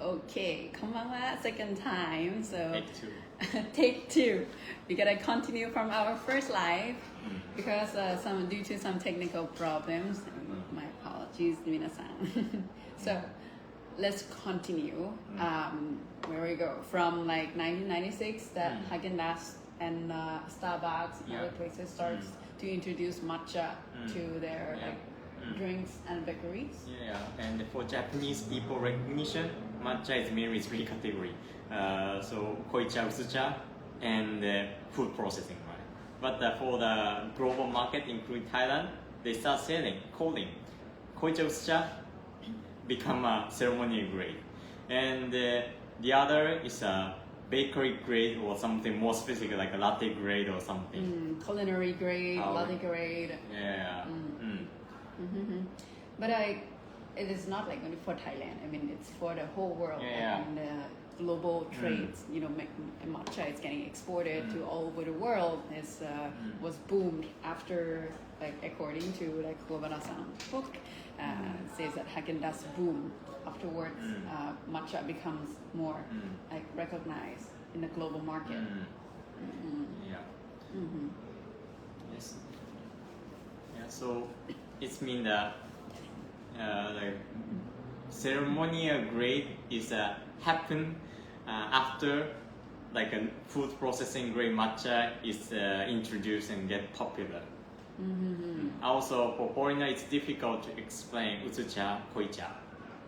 Okay, konbanwa, second time. So Take two. take two. We gotta continue from our first live because due to some technical problems. My apologies, minasan. So let's continue. Where we go from like 1996 that Haagen-Dazs and Starbucks and other places starts to introduce matcha to their drinks and bakeries. Yeah, and for Japanese people recognition, matcha is mainly three categories. So koicha, usucha, and food processing, right? But for the global market, including Thailand, they start calling koicha, usucha become a ceremonial grade, and the other is a bakery grade or something more specific like a latte grade or something. Culinary grade, latte grade. Yeah. But it is not like only for Thailand. I mean, it's for the whole world and global trades. You know, matcha is getting exported to all over the world. It was boomed after, like according to like Kobana-san book, says that Haagen-Dazs boom. Afterwards, matcha becomes more like recognized in the global market. Yes. Yeah. So it means that like ceremonial grade is happen after like a food processing grade matcha is introduced and get popular. Also, for foreigner, it's difficult to explain usucha, koicha.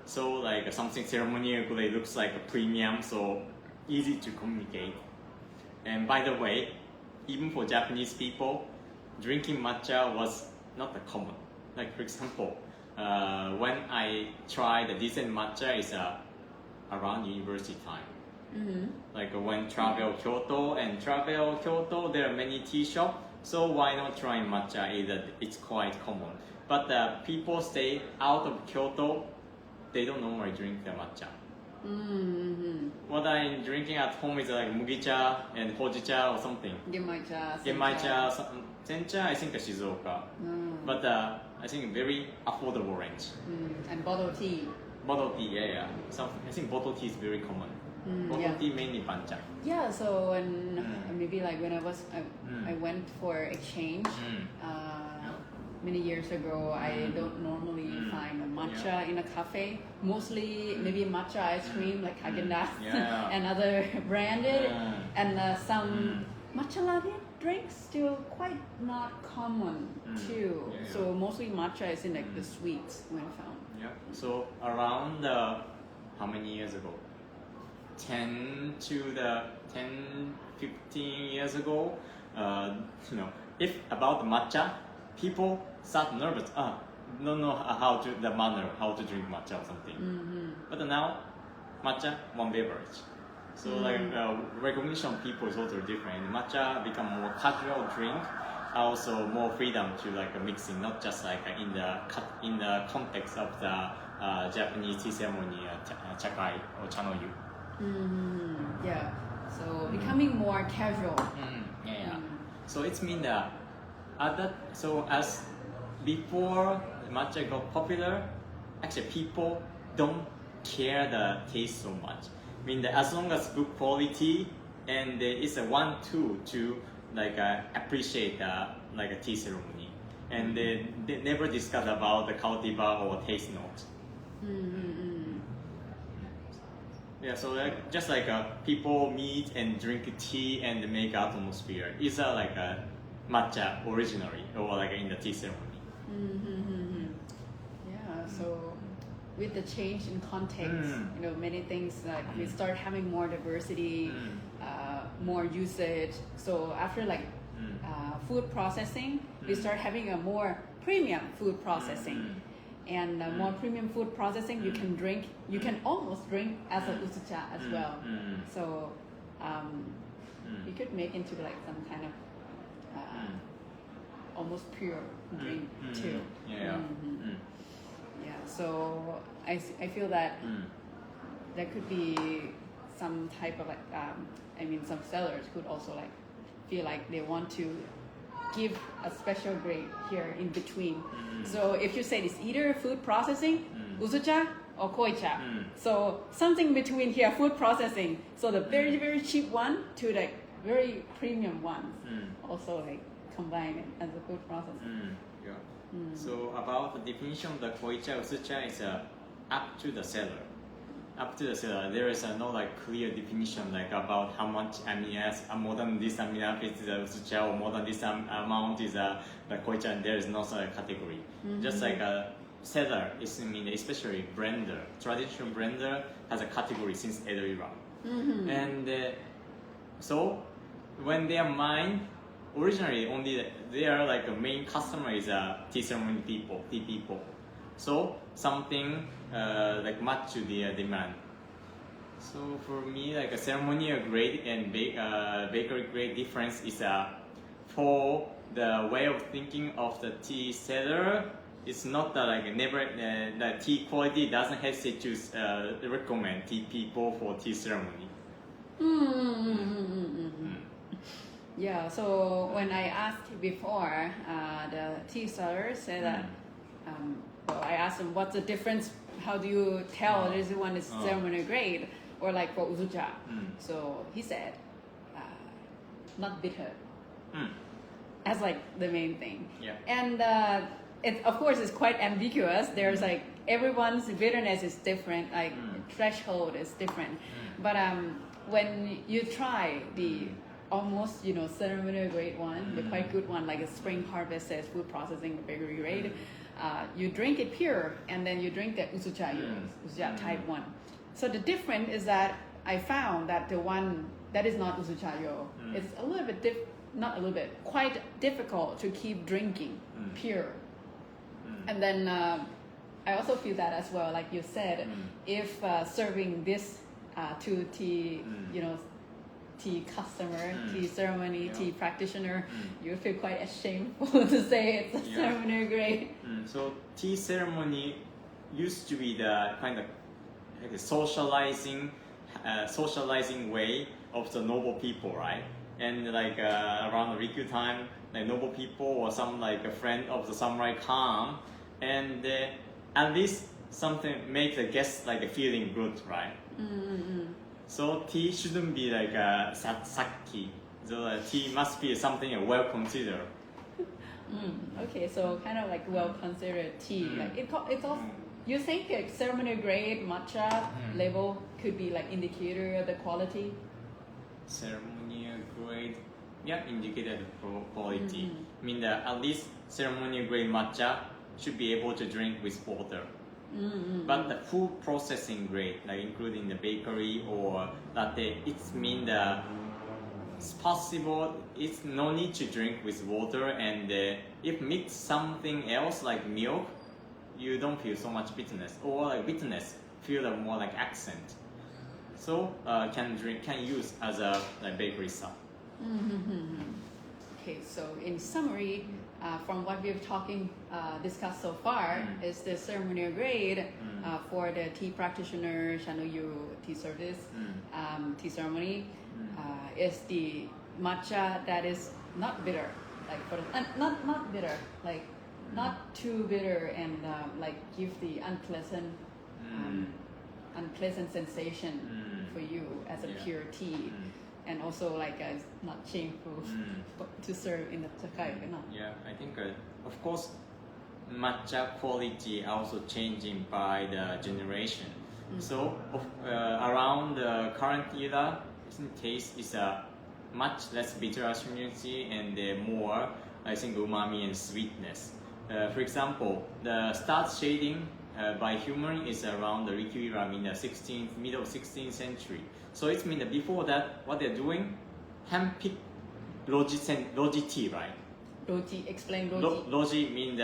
So like something ceremonial grade looks like a premium, so easy to communicate. And by the way, even for Japanese people, drinking matcha was not that common. Like for example, when I tried the decent matcha is around university time. Like when travel Kyoto, there are many tea shops. So why not try matcha? It's quite common. But people stay out of Kyoto. They don't normally drink the matcha. What I'm drinking at home is like mugicha and hojicha or something. Genmaicha, sencha, I think Shizuoka. But I think very affordable range. And bottle tea. Bottle tea, yeah. So I think bottle tea is very common. Bottle tea mainly bancha. Yeah, so maybe like when I went for exchange many years ago, I don't normally find a matcha in a cafe. Mostly maybe matcha ice cream like Haagen-Dazs and other branded, and some matcha latte drinks still quite not common too. So mostly matcha is in like the sweets when I found. Yeah. So around how many years ago? 15 years ago. If about matcha, people start nervous. Don't know how to drink matcha or something. But now, matcha one beverage. So like recognition of people is also different. Matcha become more casual drink, also more freedom to like mixing, not just like in the context of the Japanese tea ceremony, chakai or chanoyu. Yeah. So becoming more casual. So it means that as before matcha got popular, actually people don't care the taste so much. I mean that as long as good quality and it's a one tool to like appreciate like a tea ceremony, and they never discuss about the cultivar or taste note. Yeah, so just like people meet and drink tea and make atmosphere. It's like a matcha originally or like in the tea ceremony. Yeah, so with the change in context, many things like we start having more diversity, more usage. So after like food processing, we start having a more premium food processing. And more premium food processing, you can almost drink as a usucha as well. So you could make into like some kind of almost pure drink too. Yeah. So I feel that there could be some type of like some sellers could also like feel like they want to give a special grade here in between. So if you say it's either food processing, usucha, or koicha. Mm. So something between here, food processing. So the very, very cheap one to like very premium ones. Also like combine it as a food processing. Yeah. So about the definition of the koicha usucha is up to the seller. Up to the seller, there is no like clear definition like about how much more than this amino acids is usucha or more than this amount is the koicha, and there is no such category. Just like a seller is especially blender, traditional blender has a category since Edo era, and so when they are mined, originally only their like main customer is tea ceremony people, tea people. So something like match to their demand. So for me, like a ceremonial grade and bakery grade difference is for the way of thinking of the tea seller. It's not like never the tea quality doesn't hesitate to recommend tea people for tea ceremony. Yeah. So when I asked before, the tea seller said that. Well, I asked him what's the difference. How do you tell this one is ceremonial grade or like for usucha? So he said, not bitter. As like the main thing. Yeah. And it of course is quite ambiguous. There's like everyone's bitterness is different. Like threshold is different. But when you try the almost ceremonial grade one, the quite good one like a spring harvest says food processing bakery grade. You drink it pure, and then you drink the usucha type one. So the difference is that I found that the one that is not usuchayo, it's a little bit quite difficult to keep drinking pure. And then I also feel that as well, like you said, if serving this to tea, tea customer, tea ceremony, tea practitioner, you feel quite ashamed to say it's a ceremonial grade. So tea ceremony used to be the kind of like a socializing way of the noble people, right? And like around the Rikyu time, like noble people or some like a friend of the samurai come, and at least something make the guests like feeling good, right? So tea shouldn't be like a sake. So tea must be something well considered. Okay, so kind of like well considered tea. Like it's also. You think like ceremonial grade matcha level could be like indicator of the quality? Ceremonial grade, indicated quality. I mean that at least ceremonial grade matcha should be able to drink with water. But the food processing grade, like including the bakery or latte, it's mean that it's possible. It's no need to drink with water, and if mix something else like milk, you don't feel so much bitterness, or like bitterness feel more like accent. So can use as a like bakery stuff. Okay, so in summary, from what we've discussed so far, is the ceremonial grade for the tea practitioner, Shanuyu tea service, tea ceremony, is the matcha that is not bitter, like for not bitter, like not too bitter and like give the unpleasant sensation for you as a pure tea. And also like not shameful to serve in the Sakai. Yeah, I think of course matcha quality also changing by the generation. So around the current era, taste is much less bitter acidity and more I think umami and sweetness. For example, the start shading by human is around the Rikyu era in the middle 16th century. So it means that before that, what they're doing, hand-pick roji tea, right? Roji, explain roji. Roji means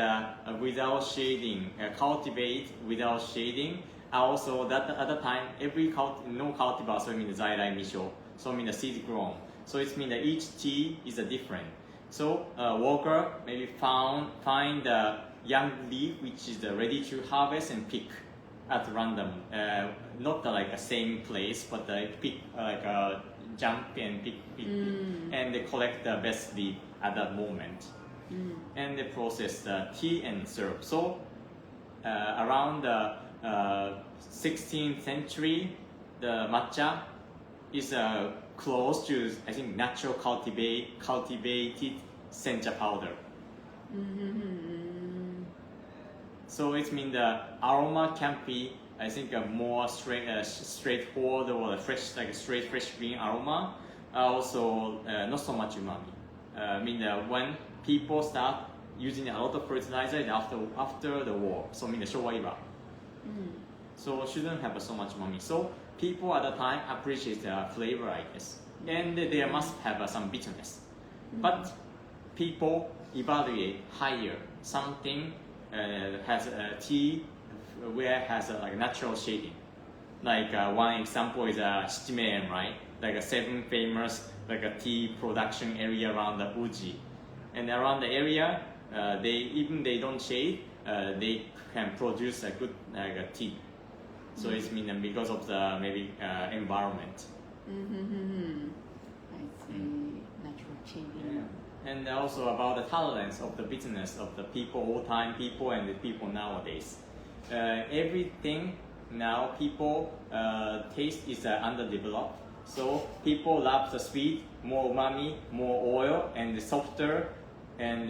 without shading, cultivate without shading. Also, that at the time, no cultivar, so it means zairai misho, so it means the seed grown. So it means that each tea is different. So worker maybe find the young leaf which is ready to harvest and pick at random, not like the same place, but pick like jump and pick, and they collect the best leaf at that moment, and they process the tea and syrup. So around the 16th century, the matcha is close to, I think, natural cultivated sencha powder. So it means the aroma can be, I think, a more straightforward or fresh, like a straight fresh green aroma. Also, not so much umami. I mean, when people start using a lot of fertilizer after the war, so I mean the Showa era. So shouldn't have so much umami. So people at the time appreciate the flavor, I guess, and there must have some bitterness. But people evaluate higher something has a tea where has like natural shading. Like one example is Hajime, right? Like a 7 famous like a tea production area around the Uji, and around the area they don't shade, they can produce a good like a tea. So it's mean because of the maybe environment. I see. Natural shading. Yeah. And also about the tolerance of the bitterness of the people, old time people and the people nowadays. Everything now people taste is underdeveloped. So people love the sweet, more umami, more oil, and softer, and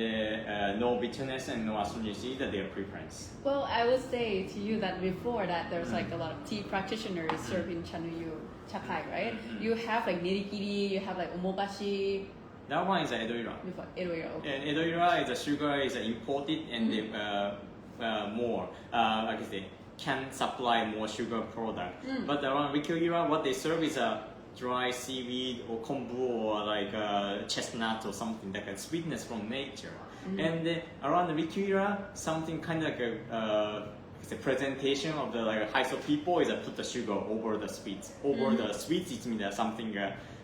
no bitterness and no astringency. That their preference. Well, I would say to you that before that there's like a lot of tea practitioners serving chanuyu, chakai, right? You have like nirikiri, you have like omobashi. That one is Edoira. Edoira, okay. And Edoira is the sugar is imported and more, like I say, can supply more sugar product. But around Rikuira, what they serve is a dry seaweed or kombu or like chestnut or something like a sweetness from nature. And around the Rikuira, something kind of like it's a presentation of the like high so people is put the sugar over the sweets. Over the sweets, it means something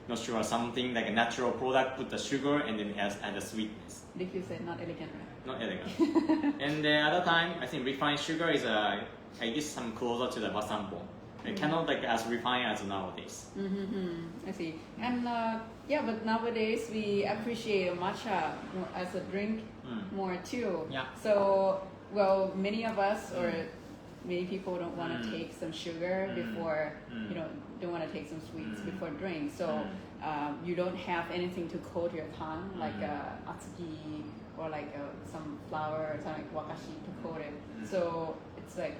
not sure something like a natural product. Put the sugar and then add the sweetness. Like you said, not elegant, right? Not elegant. And the other time, I think refined sugar is I guess some closer to the basambo. It cannot like as refined as nowadays. I see. And yeah, but nowadays we appreciate matcha as a drink more too. Yeah. So, well, many of us or many people don't want to take some sugar before, you know, don't want to take some sweets before drink. So you don't have anything to coat your tongue like atsuki or like some flour or something like wakashi to coat it. So it's like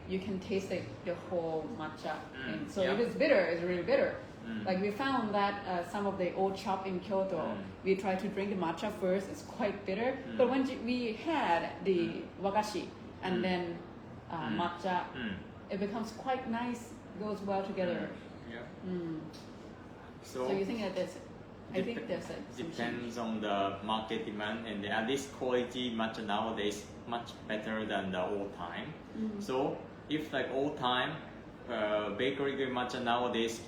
you can taste like the whole matcha. And so if it's bitter, it's really bitter. Like we found that some of the old shop in Kyoto, we tried to drink the matcha first, it's quite bitter. But when we had the wakashi and then matcha, it becomes quite nice, goes well together. So you think that there's, I think there's like depends on the market demand, and at least quality matcha nowadays much better than the old time. So if like old time bakery grade matcha nowadays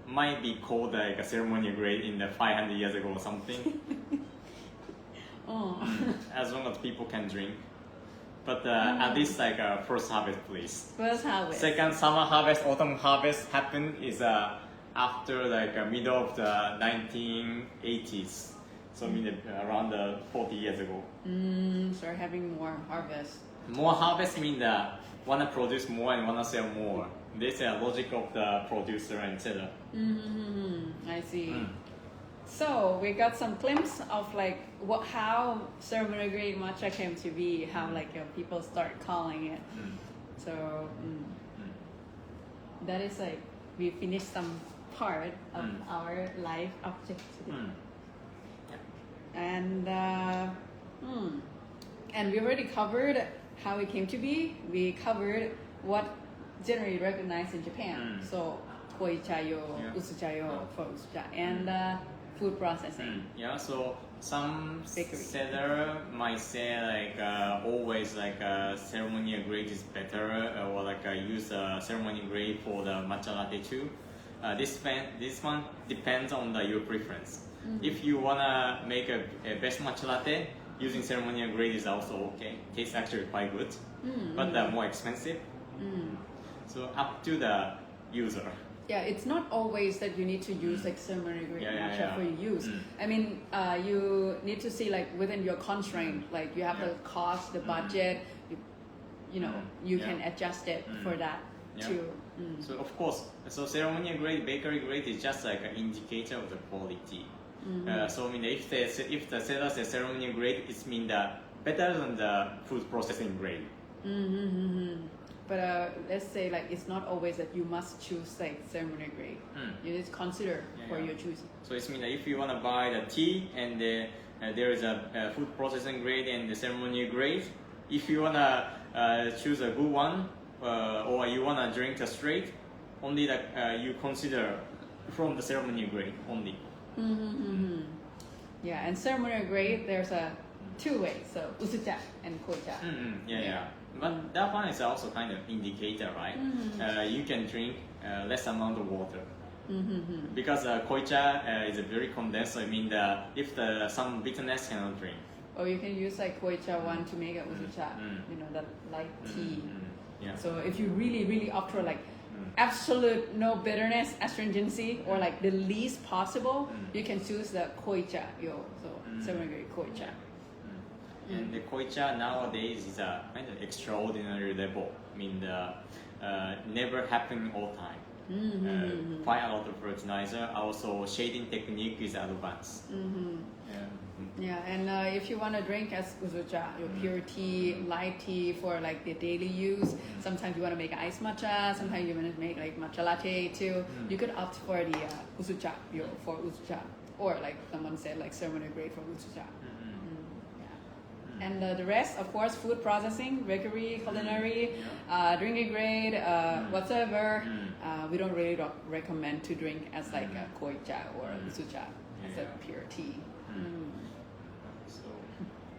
might be called like a ceremonial grade in the 500 years ago or something. As long as people can drink. But at least like first harvest, please. First harvest. Second summer harvest, autumn harvest happened is after like middle of the 1980s. So I mean around 40 years ago. Start having more harvest. More harvest means wanna produce more and wanna sell more. This is a logic of the producer and seller. I see. So we got some glimpse of like how ceremonial grade matcha came to be, how like people start calling it. So that is like we finished some part of our life objective. And and we already covered how it came to be. We covered what generally recognized in Japan. So koichayo, usuchayo for usucha, and food processing. So some Bakery. seller might say like always like ceremonial grade is better, or like use ceremonial grade for the matcha latte too. This one depends on your preference. If you wanna make a best matcha latte, using ceremonial grade is also okay. Tastes actually quite good, but more expensive. So up to the user. Yeah, it's not always that you need to use like ceremonial grade matcha for your use. I mean, you need to see like within your constraint, like you have the cost, the budget. You know, you can adjust it for that. Yeah. to. So of course, so ceremonial grade, bakery grade is just like an indicator of the quality. So I mean, if the seller says ceremonial grade, it means that better than the food processing grade. But let's say like it's not always that you must choose like ceremonial grade. You need to consider for your choosing. So it means that if you want to buy the tea and there is a food processing grade and the ceremonial grade, if you want to choose a good one or you want to drink a straight, only that you consider from the ceremonial grade only. Yeah, and ceremonial grade there's a two ways, so usucha and koicha. Yeah. But that one is also kind of indicator, right? You can drink less amount of water. Because koicha is very condensed, so I mean if some bitterness cannot drink. Or you can use like koicha one to make a usucha, you know, the light tea. Yeah. So if you really opt for like absolute no bitterness, astringency, or like the least possible, you can choose the koicha, so ceremonial grade koicha. And the koicha nowadays is a kind of extraordinary level. I mean, never happen all time. Quite a lot of fertilizer. Also, shading technique is advanced. Yeah, and if you want to drink as usucha, your pure tea, light tea for like the daily use. Sometimes you want to make iced matcha. Sometimes you want to make like matcha latte too. You could opt for the usucha, for usucha, or like someone said, like ceremonial grade for usucha. And the rest, of course, food processing, bakery, culinary, drinking grade, whatsoever. We don't really recommend to drink as like a koicha or usucha as a pure tea. So,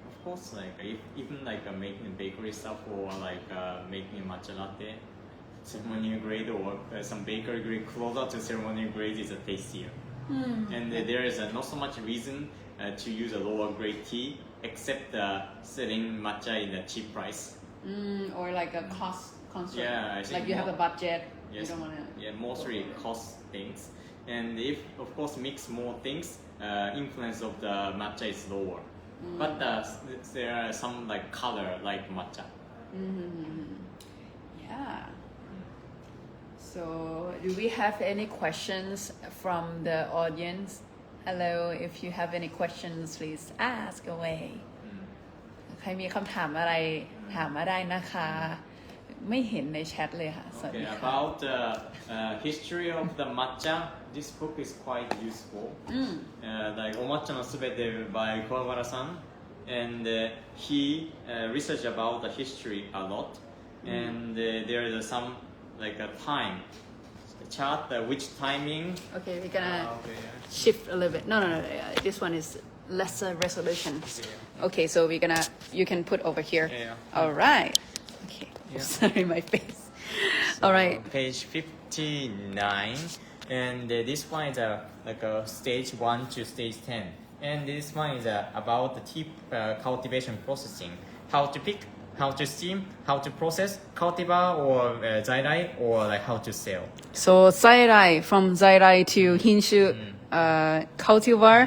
of course, like even like making bakery stuff or like making a matcha latte, ceremonial grade or some bakery grade closer to ceremonial grade is tastier. And there is not so much reason to use a lower grade tea except selling matcha in a cheap price. Or like a cost concept. Yeah, I think like you have a budget. Yes. You don't want to. Yeah, mostly cost things. And if of course mix more things, influence of the matcha is lower. But there are some like color like matcha. Yeah. So, do we have any questions from the audience? Hello, if you have any questions, please ask away. ใครมีคำถามอะไรถามมาได้นะคะ ไม่เห็นในแชทเลยค่ะสวัสดี Okay, ค่ะ about the history of the matcha, this book is quite useful. Like Omatcha no Subete by Kawabara-san, and he researched about the history a lot. And there is some like a time chart, which timing. Okay, we're gonna shift a little bit. No. This one is lesser resolution. Okay, so you can put over here. All right. Okay. Sorry, my face. All right. Page 59, and this one is like a stage 1 to stage 10, and this one is about the tea cultivation processing, how to pick, how to steam, how to process, cultivar or zairai, or like how to sell. So zairai, from zairai to hinshu cultivar.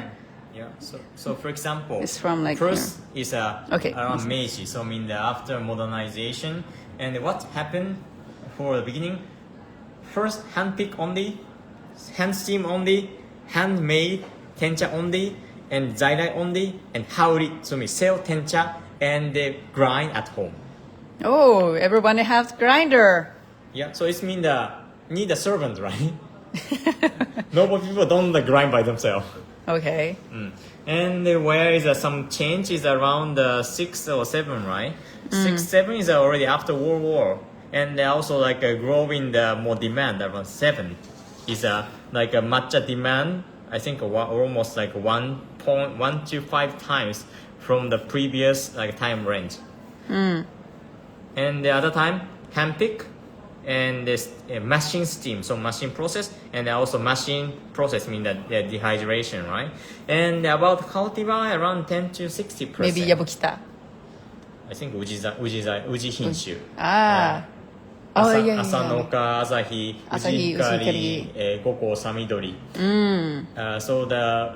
Yeah. So for example, It's from like first is Okay. around Meiji. So I mean the after modernization, and what happened for the beginning? First hand pick only, hand steam only, handmade tencha only, and zairai only, and haori. So we sell tencha and they grind at home. Oh, everyone has grinder. Yeah. So it's mean need a servant, right? Normal people don't grind by themselves. Okay. And where is some change is around 6 or 7, right? 6, 7 is already after World War, and also like growing more demand. Around 7 is like a matcha demand. I think almost like 1.1 to 5 times from the previous like time range. And the other time hand pick. And this machine steam, so machine process, and also machine process mean that dehydration, right? And about cultivar around 10 to 60%. Maybe Yabukita. I think Uji Hinshu. Asanoka, Asahi, Uji Hikari, Koko, Samidori. So the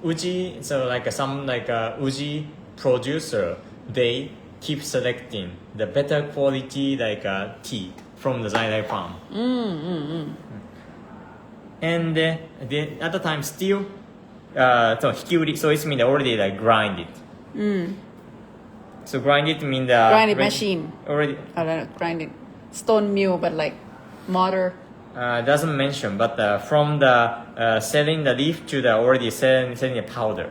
Uji, so like some like Uji producer, they keep selecting the better quality like tea from the Zaidai farm. And at the time still, so hikiuri, so it's mean already like grind it. So grind it mean the Grind it machine. already. I don't know, grind it. Stone mill, but like mortar. Doesn't mention, but from the selling the leaf to the already selling the powder.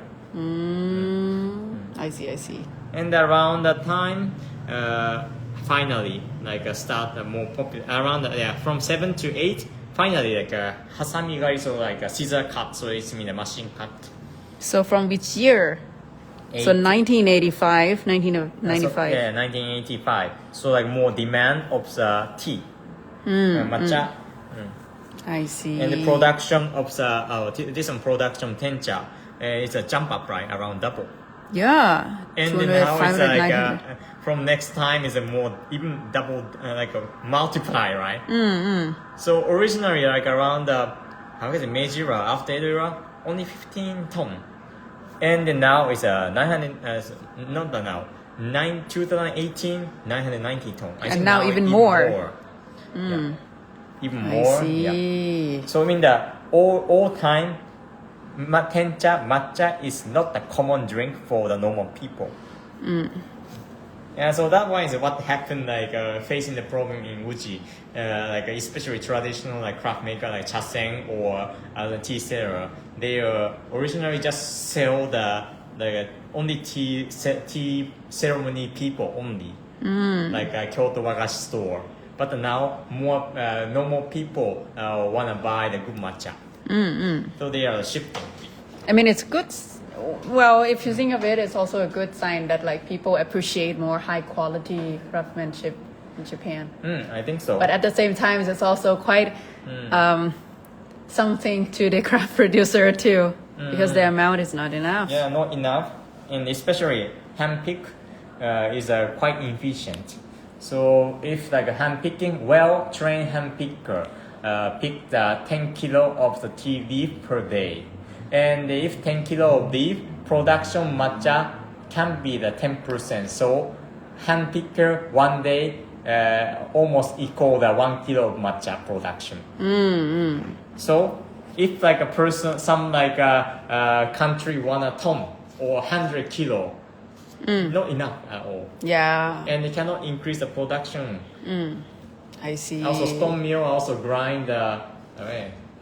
I see. And around that time, finally, like start more popular. Around from 7 to 8, finally like hasami ga so like a scissor cut, so it's mean a machine cut. So from which year? So 1985, 1995. Yeah, 1985. So like more demand of the tea, matcha. I see. And the production of the this one production tencha, it's a jump up right around double. Yeah. And 200, then now 500, it's like 900. From next time is a more even double like a multiply, right? So originally like around how is it Meiji era after Edo era only 15 ton, and then now it's 900 not now 2018 990 ton. I And think now even more. Yeah. Even I more. see. Yeah. So I mean the all time matcha is not a common drink for the normal people. Yeah, so that one is what happened like facing the problem in Uji, like especially traditional like craft maker like Chajin or the tea seller. They originally just sell the only tea ceremony people only, like a Kyoto wagashi store. But now more normal people wanna buy the good matcha. So they are shifting. I mean, it's good. Well, if you think of it, it's also a good sign that like people appreciate more high quality craftsmanship in Japan. I think so. But at the same time, it's also quite something to the craft producer too, because the amount is not enough. Yeah, not enough, and especially hand pick is quite inefficient. So if like a hand picking, well trained hand picker pick the 10 kilo of the tea leaf per day, and if 10 kilo of leaf production matcha can be the 10%. So hand picker one day almost equal the 1 kilo of matcha production. So if like a person, some like a country want a ton or 100 kilo, not enough at all. Yeah, And they cannot increase the production. I see. Also, stone mill also grind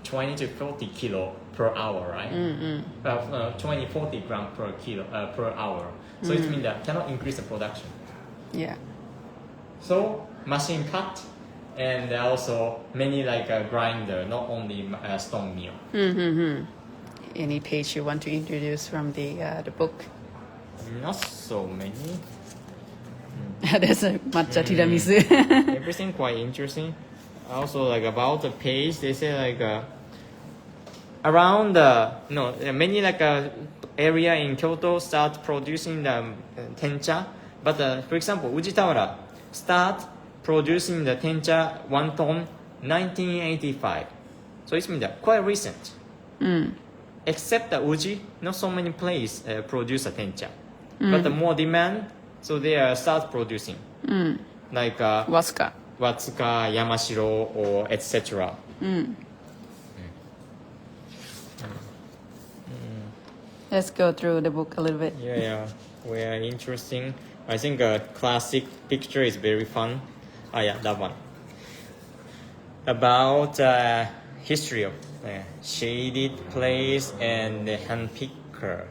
20 to 40 kilo per hour, right? 20, 40 gram per kilo per hour. So it means that cannot increase the production. Yeah. So machine cut, and also many like a grinder, not only stone mill. Any page you want to introduce from the book? Not so many. There's a matcha tiramisu. Everything quite interesting. Also like about the page, they say like around many like area in Kyoto start producing the tencha, but for example Ujitawara start producing the tencha 1 ton 1985, so it's been quite recent. Except the Uji, not so many places produce a tencha, but the more demand, so they start producing like Wasuka. Watsuka, Yamashiro, or etc. Let's go through the book a little bit. Yeah, very interesting. I think a classic picture is very fun. Yeah, that one. About history of shaded place and the hand picker.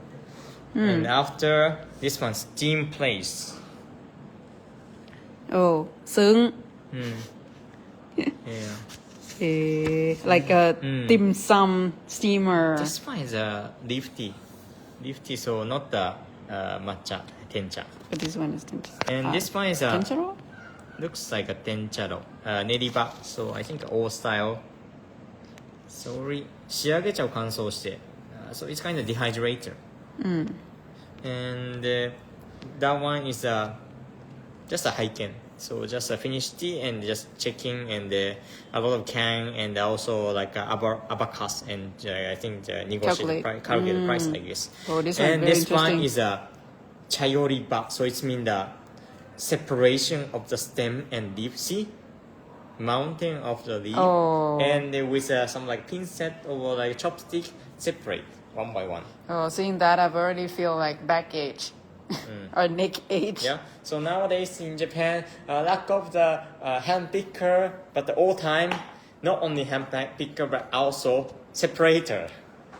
And after this one, steam place. Oh,ซึ้ง Yeah. Like a dim sum steamer. This one is lifty, so not the matcha tencha. But this one is tencha. And this one is Tencharo? looks like a tencharo, neriba. So I think old style. Sorry, 仕上げ茶を乾燥して so it's kind of dehydrator. And that one is just a haiken. So just a finished tea and just checking, and a lot of can, and also like abacus, and I think negotiate calculate the price, I guess. Oh, this one And very this one interesting. is a chayoriba, so it's mean the separation of the stem and leaf. See, mountain of the leaf, Oh. and with some like pincet or like chopstick separate one by one. Oh, seeing that, I've already feel like back ache or neck ache. Yeah. So nowadays in Japan, lack of the hand picker, but all time, not only hand picker but also separator.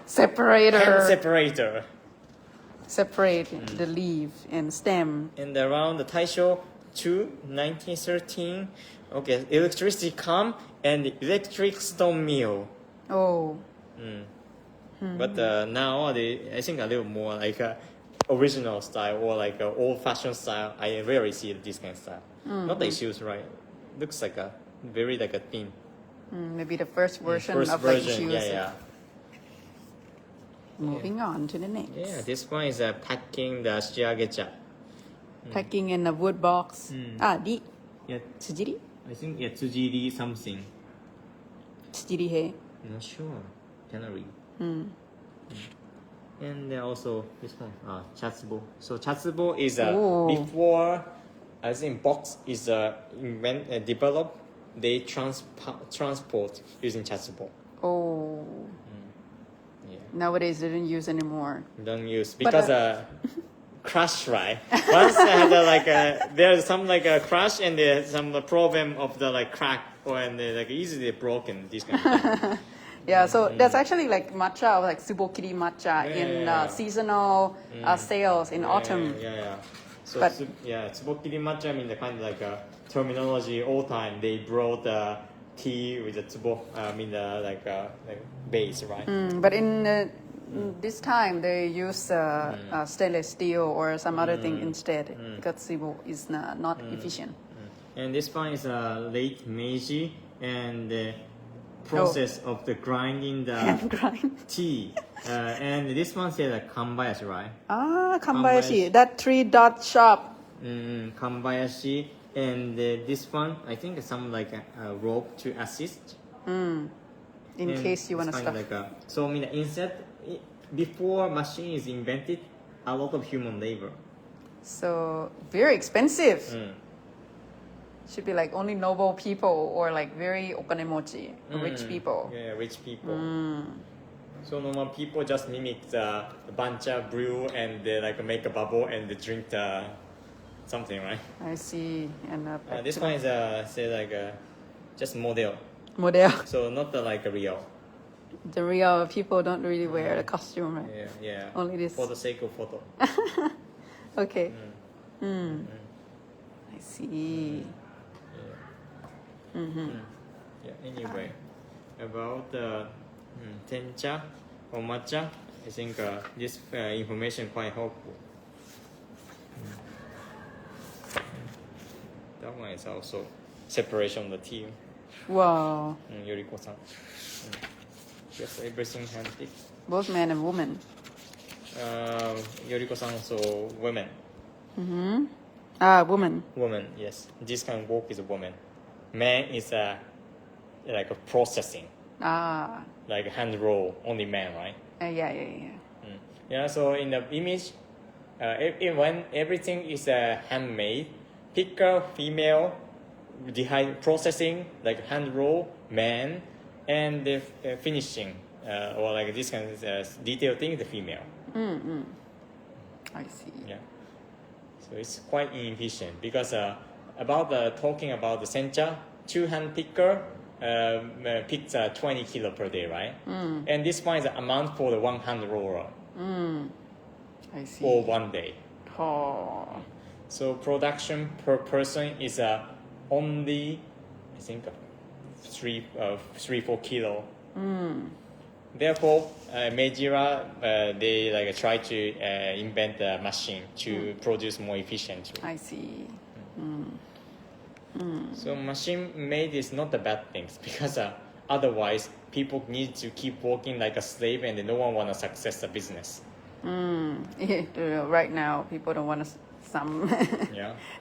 Separator. Hand separator. Separate the leaf and stem. And around the Taisho 1913, okay, electricity come and electric stone mill. Oh. But now I think a little more like original style or like old-fashioned style. I rarely see this kind of style. Not the issues, right? Looks like a very like a thin. Maybe the first version First of version, like shoes. yeah. Moving on to the next. Yeah, this one is packing the shiagecha. Packing in a wood box. Di. Yeah, Tsujiri? I think yeah, tsujiri something. Tsujiri he. Not sure. Cannot read. And then also this one, chatsubo. So chatsubo is before, I think box is developed. They transport using chatsubo. Oh. Yeah. Nowadays they don't use anymore. Don't use because crash, right? Once they have there's some like a crash and there's some problem of the like crack or and they're like easily broken. This kind of thing. Yeah, so that's actually like matcha, like subokiri matcha in seasonal sales in autumn. Yeah. So But- tsubokiri matcha, I mean the kind of like terminology all time. They brought tea with the tsubo, I mean the like base, right? But in this time they use stainless steel or some other thing instead because subo is not efficient. And this one is late Meiji and the process of the grinding the Hand grind. tea. And this one says like kambayashi, right? Kambayashi, that 3-dot shop. Kambayashi. And this one, I think some like a rope to assist. In case you want to stuff. So I mean, instead, before machine is invented, a lot of human labor. So very expensive. Should be like only noble people or like very okanemochi, rich people. Yeah, rich people. So normal people just mimic the bancha brew and they like make a bubble and they drink the something, right? I see. And This one is say like just model. model. So not the like a real. The real people don't really wear the costume, right? Yeah. Only this. For the sake of photo. Okay. I see. Yeah. Anyway, about tencha or matcha, I think this information quite helpful. That one is also separation of the team. Wow. Yoriko-san. Just everything handpicked. Both men and women. Yoriko-san also women. Woman. Woman, yes. This kind of work is a woman. Man is like a processing, like hand roll, only man, right? Yeah. Yeah, so in the image, when everything is handmade, picker, female, processing, like hand roll, man, and the finishing, or like this kind of detailed thing, the female. I see. Yeah. So it's quite inefficient because talking about the sencha, 2-hand picker picks 20 kilo per day, right? And this one is the amount for the 1-hand roller I see. for 1 day. Oh. So production per person is only, I think, 3-4 kilo. Therefore, Meijira they like try to invent a machine to produce more efficiently. I see. So machine made is not a bad thing because otherwise people need to keep working like a slave and no one want to success the business. Right now, people don't want some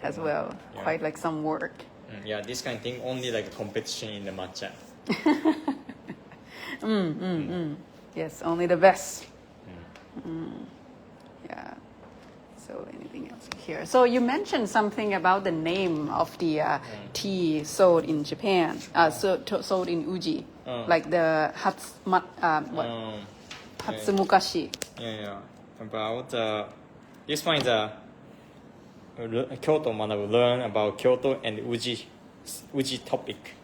as well. Yeah. Quite like some work. Yeah, this kind of thing only like competition in the matcha. Yes, only the best. Yeah. So anything else here? So you mentioned something about the name of the tea sold in Japan, sold in Uji, like the Hatsumukashi. Yeah. About this one is Kyoto will learn about Kyoto and Uji topic,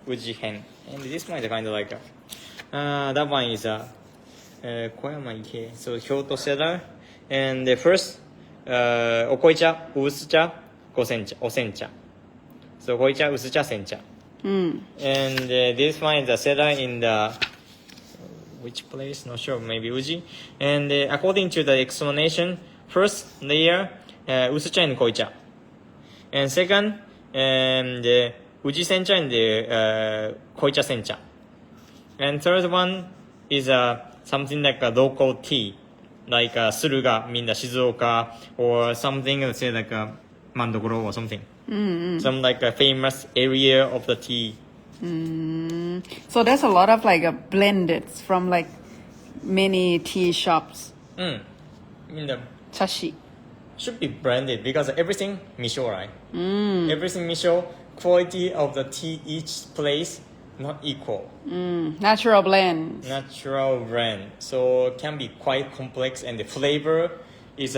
Uji hen. And this one is kind of like that one is Koyama Ike. So Kyoto seller. And the first Okoicha, Usucha, Osencha. So Okoicha, Usucha, Sencha. And this one is the seller in the which place? Not sure. Maybe Uji. And according to the explanation, first layer Usucha and Koicha. And second, the Uji Sencha and the Koicha Sencha. And third one is something like a local tea, like Suruga, mean the Shizuoka, or something, let's say like Mandogoro or something. Some like a famous area of the tea. So there's a lot of like blended from like many tea shops. I mean the Chashi. should be branded because everything Misho, right? Everything Misho, quality of the tea each place not equal. Natural blend. Natural brand, so can be quite complex, and the flavor is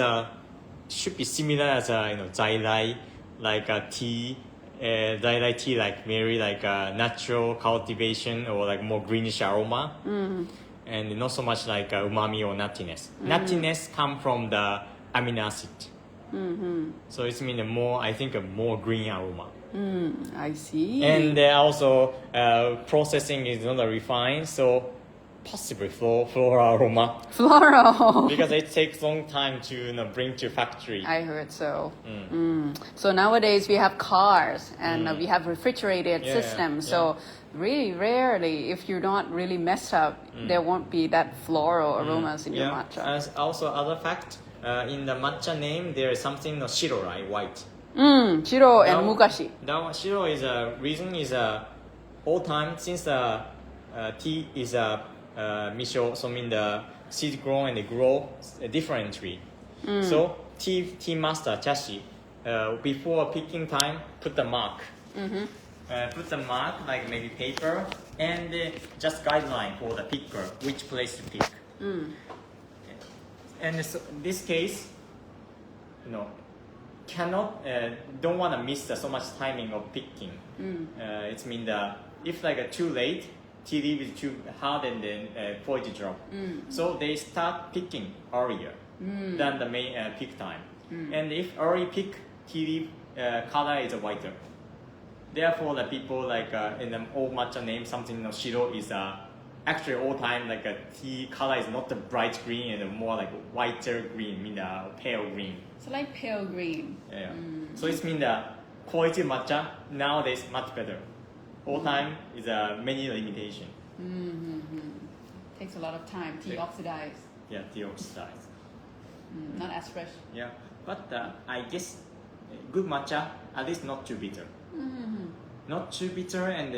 should be similar as zailai, like a tea, zailai tea like very like natural cultivation or like more greenish aroma, and not so much like umami or nuttiness. Nuttiness come from the amino acid, so it's mean more, I think, a more green aroma. I see. And also processing is not refined, so possibly floral aroma. Floral. Because it takes long time to bring to factory. I heard so. So nowadays we have cars and we have refrigerated systems. So really rarely, if you're not really messed up, there won't be that floral aromas in your matcha. As also other fact, in the matcha name there is something shiro, right? White. Shiro and mukashi. That shiro is reason is all time since tea is misho, so mean the seed grow and they grow differently. So tea master Chashi before picking time put the mark. Put the mark like maybe paper and just guideline for the picker which place to pick. And so this case, cannot don't want to miss so much timing of picking. It's mean that if like too late, tea leaf is too hard and then quality drop. So they start picking earlier than the main peak time. And if early pick, tea leaf color is whiter. Therefore, the people like in the old matcha name something shiro is actually all time like a tea color is not the bright green and more like whiter green, mean pale green. It's like pale green. Yeah. So it's mean the quality matcha nowadays much better. All time is many limitation. Takes a lot of time. Tea oxidized. Yeah, tea oxidized. Not as fresh. Yeah, but I guess good matcha at least not too bitter. Not too bitter and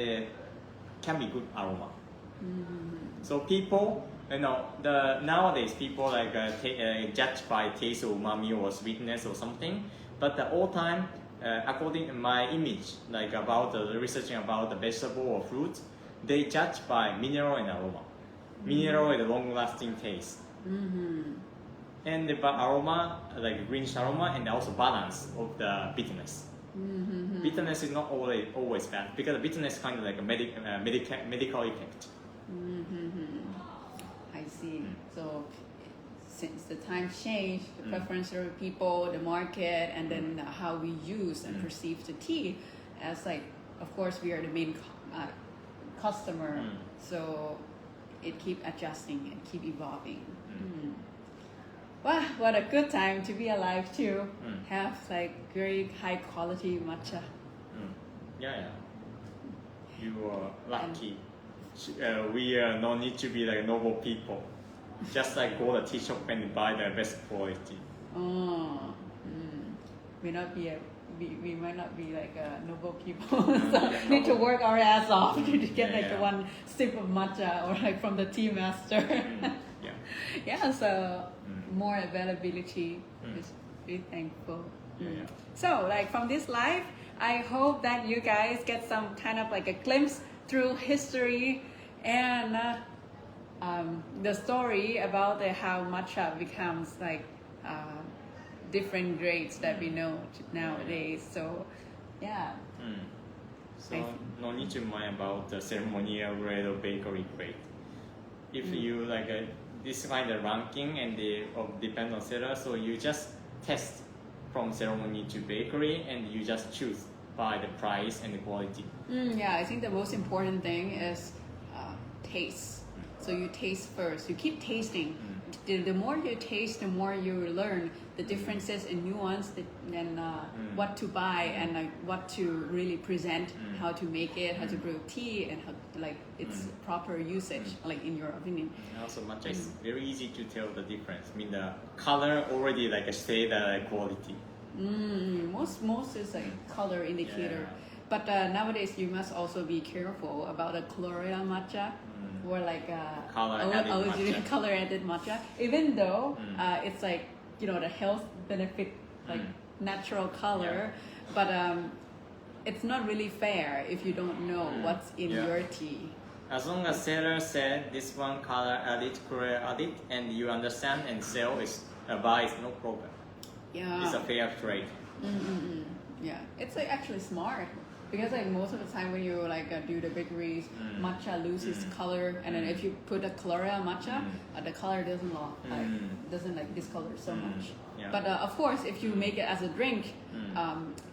can be good aroma. So people, nowadays people like judge by taste or umami or sweetness or something. But the all time, according to my image, like about the researching about the vegetable or fruit, they judge by mineral and aroma. Mineral is a long-lasting taste. And the aroma, like greenish aroma, and also balance of the bitterness. Bitterness is not always bad because bitterness is kind of like a medical effect. I see. So since the times change, the preference of people, the market, and then how we use and perceive the tea, as like, of course, we are the main customer. So it keep adjusting and keep evolving. Wow, what a good time to be alive too. Have like very high quality matcha. Yeah. You are lucky. We no need to be like noble people. Just like go to the tea shop and buy the best quality. We might not be like noble people. So need to work our ass off to get like the one sip of matcha or like from the tea master. So more availability is be thankful. Yeah. So like from this life, I hope that you guys get some kind of like a glimpse through history and the story about how matcha becomes like different grades that we know nowadays. So yeah. So no need to mind about the ceremonial grade or bakery grade. If you like decide the ranking and depend on seller, so you just test from ceremony to bakery and you just choose by the price and the quality. Yeah, I think the most important thing is taste. So you taste first. You keep tasting. The more you taste, the more you learn the differences and nuance and what to buy and like what to really present, how to make it, how to brew tea, and how like its proper usage, like in your opinion. And also matcha is very easy to tell the difference. I mean the color already like say the quality. Most is like color indicator. But nowadays you must also be careful about the colorida matcha or like color added matcha. Even though it's like the health benefit like natural color, but it's not really fair if you don't know what's in your tea. As long as seller said this one color added, color added, and you understand and sell is buy is no problem. Yeah, it's a fair trade. Yeah, it's like actually smart. Because like most of the time when you like do the bakeries, matcha loses color, and then if you put a colorida matcha, the color doesn't discolor so much. Yeah. But of course, if you make it as a drink,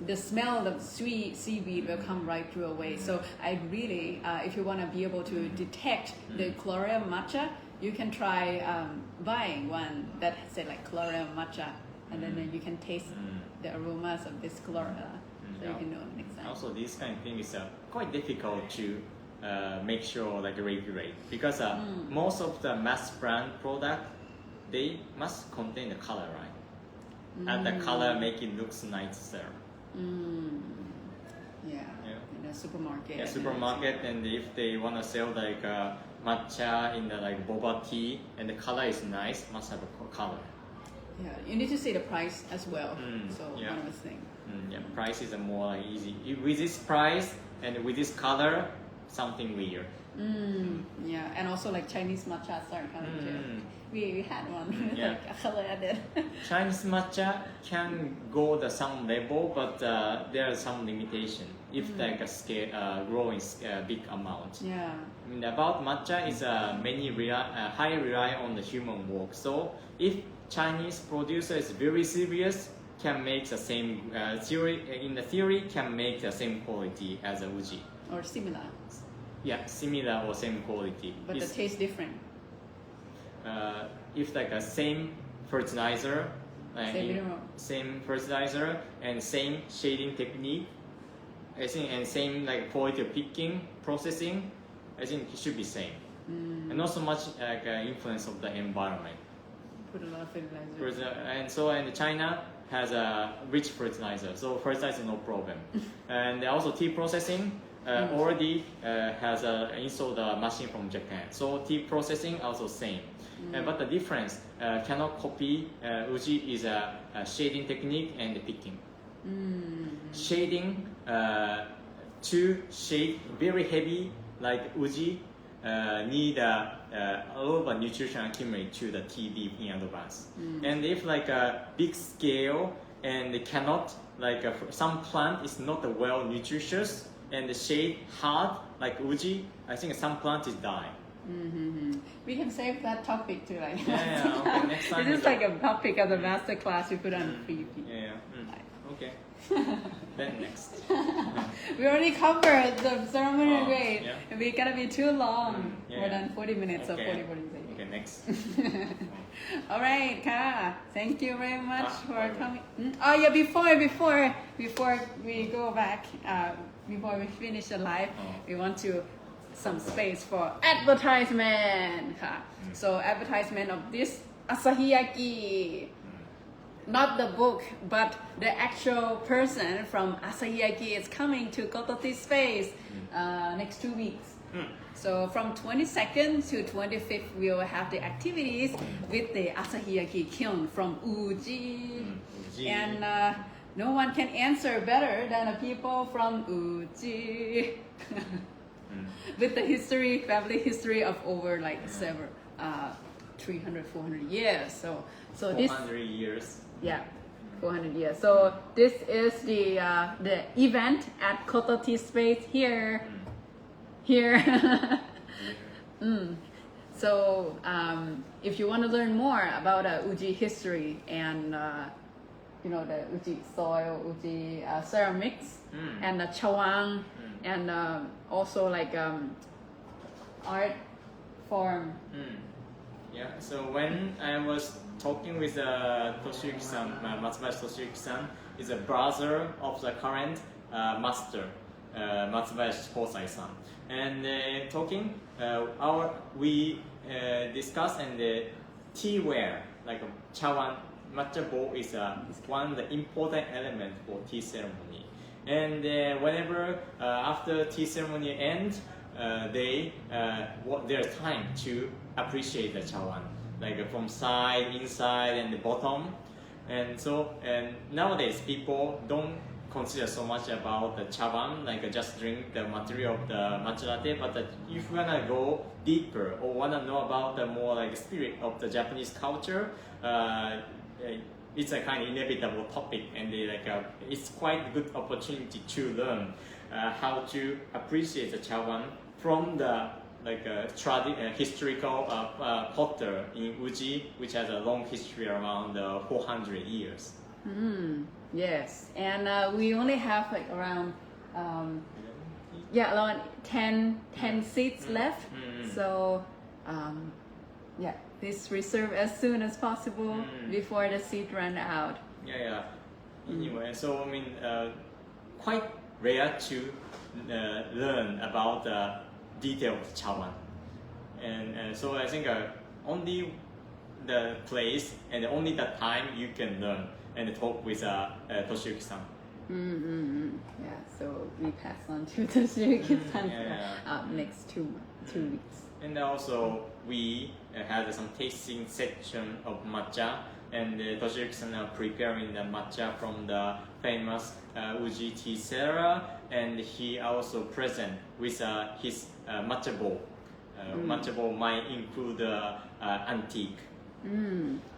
the smell of sweet seaweed will come right through away. So I really, if you want to be able to detect the colorida matcha, you can try buying one that say like colorida matcha, and then you can taste the aromas of this colorida. So you can know next time. Also, this kind of thing is quite difficult to make sure like regulate because most of the mass brand product they must contain the color, right? And the color make it looks nicer. Yeah. In a supermarket. Yeah, supermarket, and if they want to sell like matcha in the like boba tea and the color is nice, must have a color. Yeah, you need to see the price as well. So yeah. one of the things. Yeah, price is more like easy. With this price and with this color, something weird. Yeah, and also like Chinese matcha are coming too. We had one with like a color added. Chinese matcha can go the some level, but there are some limitation if like a scale growing big amount. Yeah. I mean, about matcha is high rely on the human work. So if Chinese producer is very serious, can make the same theory can make the same quality as a uji. Or similar. Yeah, similar or same quality. But the taste different. If like a same fertilizer, same fertilizer and same shading technique, I think, and same like quality of picking, processing, I think it should be same. And not so much like influence of the environment. Put a lot of fertilizer. And China has a rich fertilizer, so fertilizer no problem. And also tea processing already has installed a machine from Japan. So tea processing also same. But the difference cannot copy uji is a shading technique and picking. Shading to shade very heavy like uji need a lot of nutrition accumulate to the tea leaf in advance. And if like a big scale and they cannot like some plant is not well nutritious and the shade hard like uji, I think some plant is dying. We can save that topic to like. Okay, next time. This is like a topic of the master class we put on free. Okay. Then next. We already covered the ceremonial grade. Yeah. We're gonna be too long. More than 40 minutes or 40 minutes. Okay, next. Alright, Ka. Thank you very much for coming. Oh yeah, before we go back, before we finish the live, we want to some space for advertisement. So advertisement of this Asahiyaki. Not the book, but the actual person from Asahiyaki is coming to Koto Tea Space next 2 weeks. So from 22nd to 25th, we will have the activities with the Asahiyaki kiln from Uji. Uji. And no one can answer better than the people from Uji. With the history, family history of over like several 300, 400 years. So this 400 years. yeah, 400 years. So this is the event at Koto Tea Space here. So if you want to learn more about Uji history and you know the Uji soil, Uji ceramics, and the Chawang, and also like art form. Yeah. So when I was talking with Toshiyuki-san, Matsubashi Toshiyuki-san is a brother of the current master, Matsubashi Hosai-san, and talking, we discussed and teaware like a chawan matcha bowl is one of the important elements for tea ceremony. And whenever after tea ceremony ends, there's time to appreciate the chawan, like from side, inside, and the bottom. And so nowadays people don't consider so much about the chawan, like just drink the material of the matcha latte. But if you wanna go deeper or wanna know about the more like spirit of the Japanese culture, it's a kind of inevitable topic, and it's quite a good opportunity to learn how to appreciate the chawan from the historical potter in Uji, which has a long history around 400 years. Yes, and we only have like around around 10 seats left. So please reserve as soon as possible before the seat run out. Anyway, so I mean quite rare to learn about the detail of chawan, and so I think only the place and only the time you can learn and talk with Toshiyuki-san. Yeah, so we pass on to Toshiyuki-san next 2 weeks. And also we had some tasting section of matcha, and Toshiyuki-san are preparing the matcha from the famous Uji tea cellar, and he also present with his matcha bowl. Matcha bowl might include antique.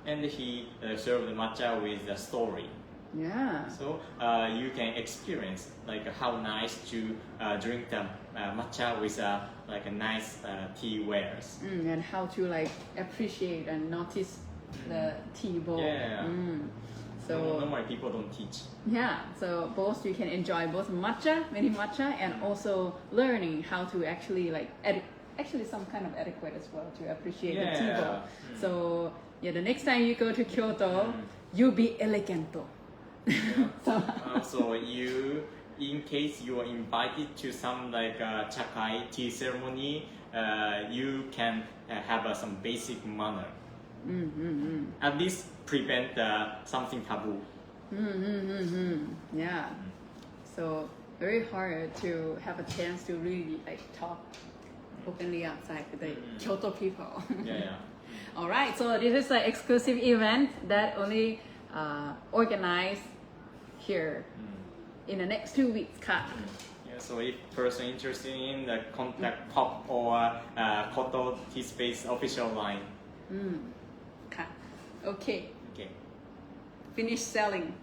And he served the matcha with a story. Yeah. So you can experience like how nice to drink the matcha with like a nice tea wares. And how to like appreciate and notice the tea bowl. So normally people don't teach. Yeah, so both you can enjoy both mini matcha, and also learning how to actually like actually some kind of etiquette as well to appreciate the tea bowl. So the next time you go to Kyoto, you be eleganto. So you, in case you are invited to some like chakai tea ceremony, you can have some basic manner. At least prevent something taboo. Yeah. So very hard to have a chance to really like talk openly outside with the Kyoto people. All right. So this is an exclusive event that only organized here in the next 2 weeks. So if person interested in the contact Pop or Koto Tea Space official line. Okay. Finish selling.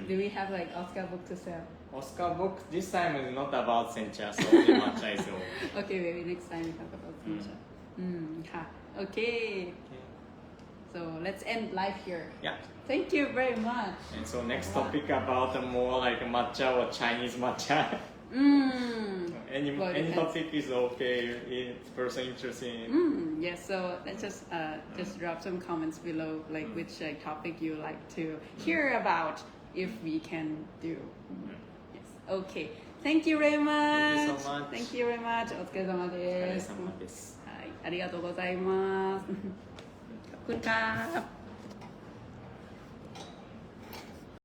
Do we have like Oscar book to sell? Oscar book this time is not about sencha, so only matcha is all. Okay, maybe next time we talk about sencha. Okay. So let's end live here. Thank you very much. And so next topic about the more like matcha or Chinese matcha. Any topic is okay if person interested in. Yes, so let's just drop some comments below, like which topic you like to hear about, if we can do. Yes, okay. Thank you very much. Thank you so much. Thank you very much. お疲れ様です。はい、ありがとうございます。ขอบคุณครับ